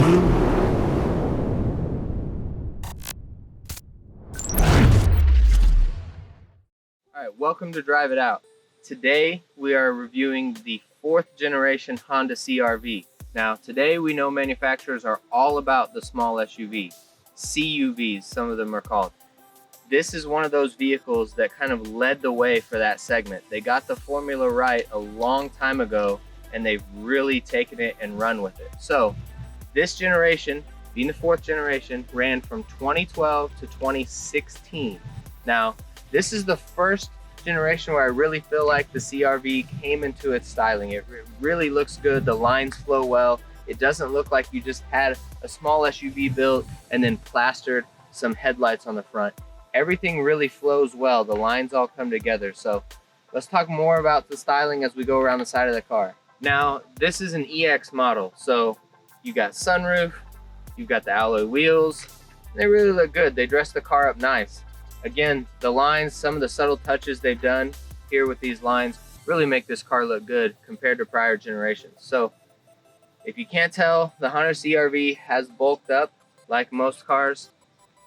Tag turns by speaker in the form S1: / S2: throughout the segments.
S1: Alright, welcome to Drive It Out. Today we are reviewing the 4th generation Honda CR-V. Now today we know manufacturers are all about the small SUV. CUVs, some of them are called. This is one of those vehicles that kind of led the way for that segment. They got the formula right a long time ago and they've really taken it and run with it. So this generation, being the 4th generation, ran from 2012 to 2016. Now this is the first generation where I really feel like the CR-V came into its styling. It really looks good, the lines flow well. It doesn't look like you just had a small SUV built and then plastered some headlights on the front. Everything really flows well, the lines all come together. So let's talk more about the styling as we go around the side of the car. Now this is an EX model, so you got sunroof, you've got the alloy wheels. They really look good, they dress the car up nice. Again, the lines, some of the subtle touches they've done here with these lines really make this car look good compared to prior generations. So if you can't tell, the Honda CR-V has bulked up like most cars.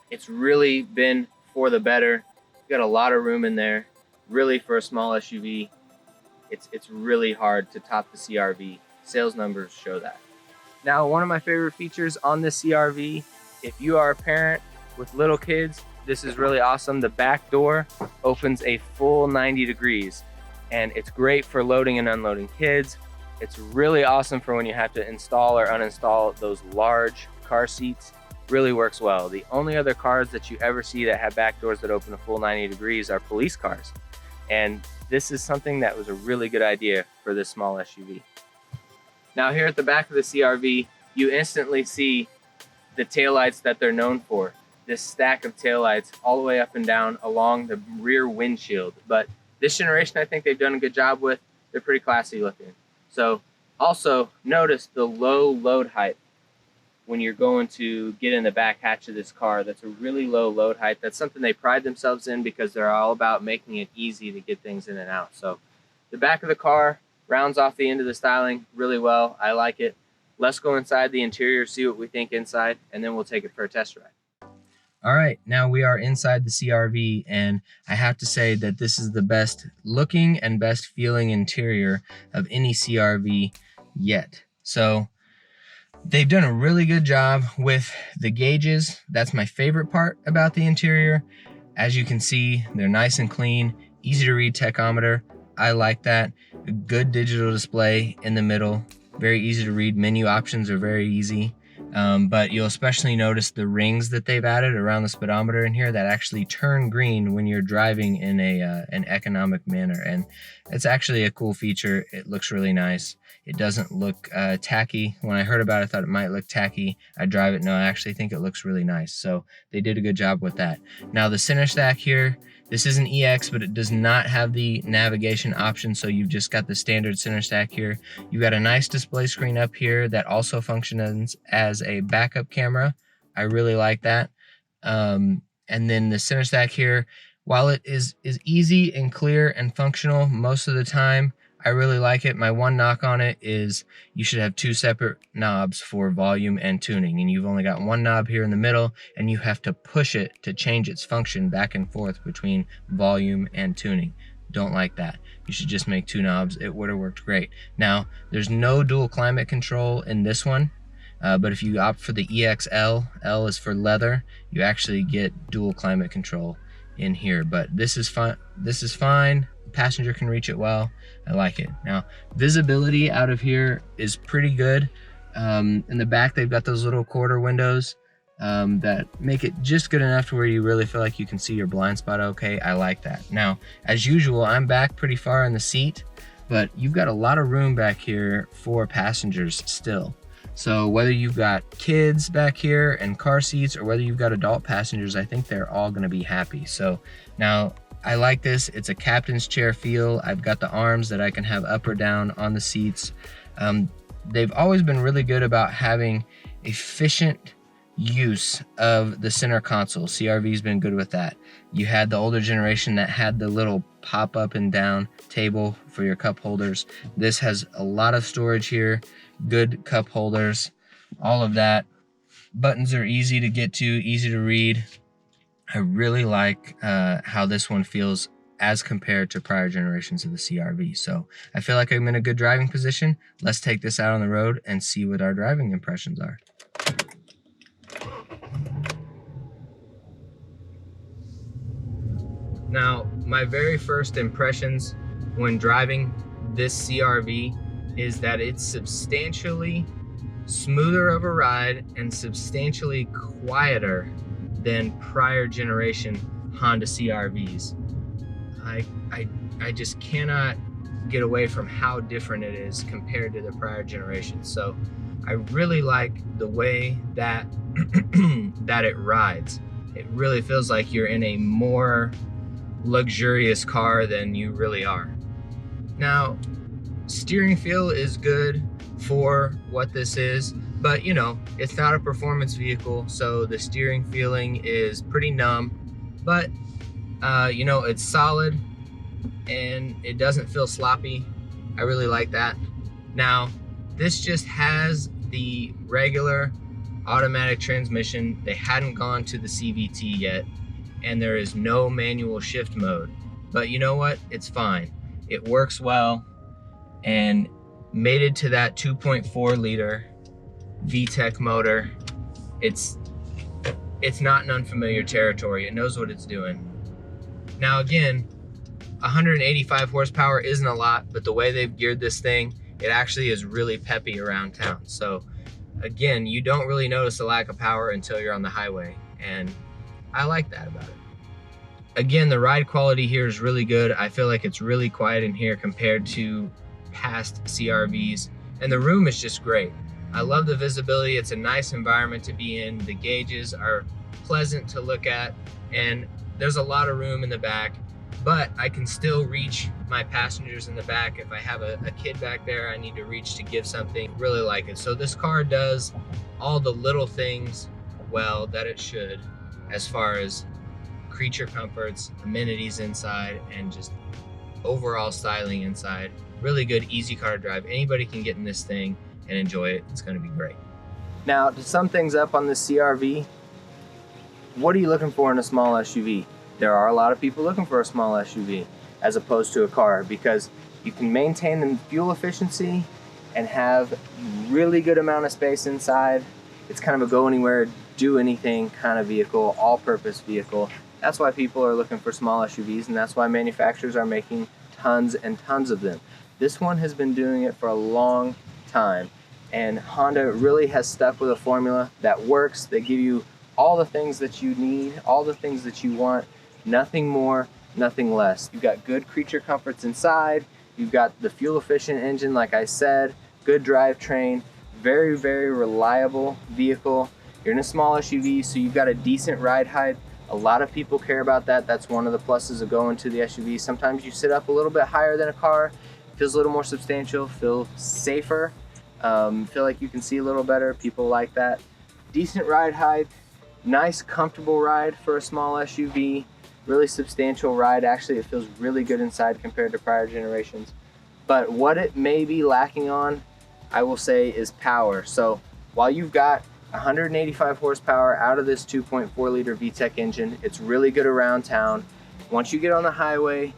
S1: It's really been for the better. You've got a lot of room in there. Really, for a small SUV, it's really hard to top the CR-V. Sales numbers show that. Now, one of my favorite features on the CR-V, if you are a parent with little kids, this is really awesome. The back door opens a full 90 degrees and it's great for loading and unloading kids. It's really awesome for when you have to install or uninstall those large car seats. Really works well. The only other cars that you ever see that have back doors that open a full 90 degrees are police cars. And this is something that was a really good idea for this small SUV. Now here at the back of the CR-V, you instantly see the taillights that they're known for. This stack of taillights all the way up and down along the rear windshield. But this generation, I think they've done a good job with. They're pretty classy looking. So also notice the low load height when you're going to get in the back hatch of this car. That's a really low load height. That's something they pride themselves in because they're all about making it easy to get things in and out. So the back of the car rounds off the end of the styling really well. I like it. Let's go inside the interior, see what we think inside, and then we'll take it for a test ride. All right, now we are inside the CR-V, and I have to say that this is the best looking and best feeling interior of any CR-V yet. So they've done a really good job with the gauges. That's my favorite part about the interior. As you can see, they're nice and clean, easy to read tachometer. I like that. A good digital display in the middle, very easy to read. Menu options are very easy. But you'll especially notice the rings that they've added around the speedometer in here that actually turn green when you're driving in an economic manner. And it's actually a cool feature. It looks really nice. It doesn't look tacky. When I heard about it, I thought it might look tacky. I drive it. No, I actually think it looks really nice. So they did a good job with that. Now the center stack here, this is an EX, but it does not have the navigation option, so you've just got the standard center stack here. You've got a nice display screen up here that also functions as a backup camera. I really like that. And then the center stack here, while it is easy and clear and functional most of the time, I really like it. My one knock on it is you should have 2 separate knobs for volume and tuning, and you've only got one knob here in the middle, and you have to push it to change its function back and forth between volume and tuning. Don't like that. You should just make 2 knobs. It would have worked great. Now, there's no dual climate control in this one, but if you opt for the EXL, L is for leather, you actually get dual climate control in here. But this is fine. This is fine. Passenger can reach it well. I like it. Now visibility out of here is pretty good. In the back they've got those little quarter windows that make it just good enough to where you really feel like you can see your blind spot okay. I like that. Now as usual, I'm back pretty far in the seat, but you've got a lot of room back here for passengers still. So whether you've got kids back here and car seats or whether you've got adult passengers, I think they're all going to be happy. So now I like this. It's a captain's chair feel. I've got the arms that I can have up or down on the seats. They've always been really good about having efficient use of the center console. CR-V's been good with that. You had the older generation that had the little pop up and down table for your cup holders. This has a lot of storage here, good cup holders all of that. Buttons are easy to get to, easy to read. I really like how this one feels as compared to prior generations of the CR-V. So I feel like I'm in a good driving position. Let's take this out on the road and see what our driving impressions are. Now, my very first impressions when driving this CR-V is that it's substantially smoother of a ride and substantially quieter than prior generation Honda CR-Vs. I just cannot get away from how different it is compared to the prior generation. So I really like the way that that it rides. It really feels like you're in a more luxurious car than you really are. Now, steering feel is good for what this is, but you know, it's not a performance vehicle, so the steering feeling is pretty numb, but you know, it's solid and it doesn't feel sloppy. I really like that. Now, this just has the regular automatic transmission. They hadn't gone to the CVT yet, and there is no manual shift mode. But you know what? It's fine. It works well, and mated to that 2.4 liter VTEC motor. It's not in unfamiliar territory. It knows what it's doing. Now again, 185 horsepower isn't a lot, but the way they've geared this thing, it actually is really peppy around town. So again, you don't really notice a lack of power until you're on the highway, and I like that about it. Again, the ride quality here is really good. I feel like it's really quiet in here compared to past CR-Vs, and the room is just great. I love the visibility. It's a nice environment to be in. The gauges are pleasant to look at, and there's a lot of room in the back, but I can still reach my passengers in the back. If I have a kid back there I need to reach to give something, really like it. So this car does all the little things well that it should, as far as creature comforts, amenities inside, and just overall styling inside. Really good, easy car to drive. Anybody can get in this thing and enjoy it. It's going to be great. Now, to sum things up on this CR-V, what are you looking for in a small SUV? There are a lot of people looking for a small SUV as opposed to a car, because you can maintain the fuel efficiency and have really good amount of space inside. It's kind of a go anywhere, do anything kind of vehicle, all-purpose vehicle. That's why people are looking for small SUVs, and that's why manufacturers are making tons and tons of them. This one has been doing it for a long time, and Honda really has stuck with a formula that works. They give you all the things that you need, all the things that you want, nothing more, nothing less. You've got good creature comforts inside, you've got the fuel efficient engine like I said, good drivetrain, very, very reliable vehicle. You're in a small SUV, so you've got a decent ride height. A lot of people care about that. That's one of the pluses of going to the SUV. Sometimes you sit up a little bit higher than a car, feels a little more substantial, feel safer, feel like you can see a little better. People like that. Decent ride height, nice comfortable ride for a small SUV, really substantial ride. Actually, it feels really good inside compared to prior generations. But what it may be lacking on, I will say, is power. So while you've got 185 horsepower out of this 2.4 liter VTEC engine, it's really good around town. Once you get on the highway,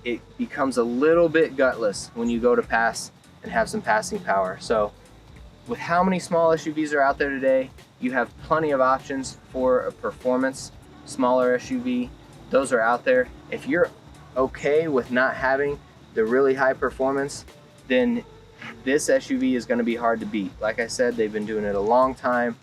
S1: it becomes a little bit gutless when you go to pass and have some passing power. So with how many small SUVs are out there today, you have plenty of options for a performance smaller SUV. Those are out there. If you're okay with not having the really high performance, then this SUV is going to be hard to beat. Like I said, they've been doing it a long time,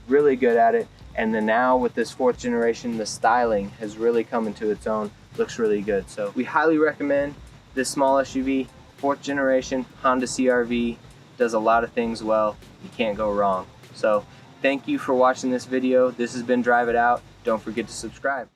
S1: really good at it, and then now with this 4th generation, the styling has really come into its own. Looks really good. So we highly recommend this small SUV. 4th generation Honda CR-V, does a lot of things well. You can't go wrong. So thank you for watching this video. This has been Drive It Out. Don't forget to subscribe.